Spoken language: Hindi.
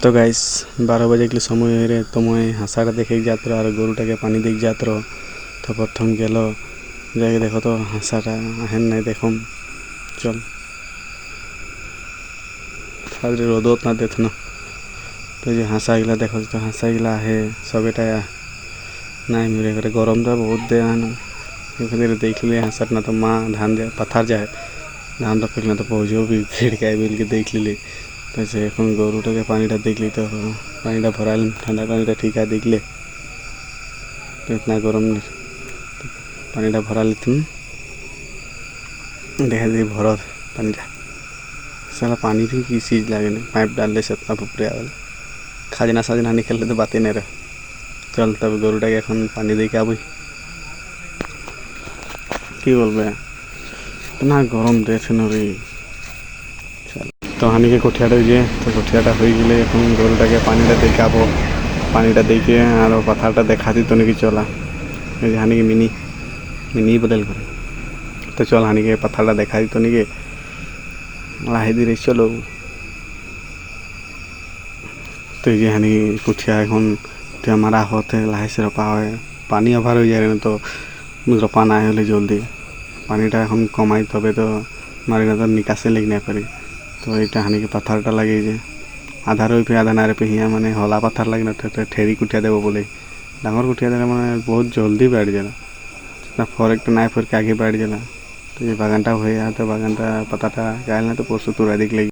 तो गाइस 12 बजे के समय रे तो मैं हासाटा देखे जात रहो और गोरुटा के पानी देख जात रहो तो प्रथम गेलो जाके देखो तो हासाटा हेन नहीं देखो चल आज रोदोत ना देखना तो ये हासा गिला देखो तो हासा गिला है सबेटा नहीं मेरे घर गरमटा बहुत दे आना ये देख लिए हासाट ना तो माँ धान जाए पथार जाए धान रख ना तो पहुँचो भी खिड़काई बिल के देख ली तो से এখন গরুটাকে পানিটা দেখলি তো পানিটা ভরাইলাম ঠান্ডা পানিটা ঠিক আছে দেখলে तो इतना गरम पानीटा भराली तुम देखा दे भर पानीटा साला पानी भी किसी चीज़ लगे नहीं पाइप डालने से इतना ऊपर आवेला खाजना साजना नहीं खेलते तो बातें नहीं रहे चल तब गरुटा के এখন पानी दे के आबई की बोलबे इतना गरम देखे न रे तो हानि के कोठियाटा जे तो कोठियाटा हो गए এখন গরুটাকে পানিটা দেখে আবো পানিটা দেখে আর পাথারটা দেখা দিত নাকি চলা এই হানি के मिनी बदल करे तो चल हानि के पाथरटा देखा दित नाकि लाहे धीरे चलो तो ये हानि कुठिया এখন मारा होते लाहे से रोपा है पानी अभार हो जाए तो रोपा ना हले जल्दी पानीटा এখন कमाई तबे तो मारे तो निकासे लेग ना पारी तो ये हानि के पाथरटा लगे आधा रही पे आधा नारे पे हिया माने हला पाथर लगे ना तो ठेरी कुटिया देव बोले डांगर कुटिया देने माने बहुत जल्दी बैठ जाला जितना फरक तो ना फर के आगे बैठ जाला तो ये बागानटा हुए तो बागानटा पताटा गायल ना तो परसों तोड़ा देख लगी।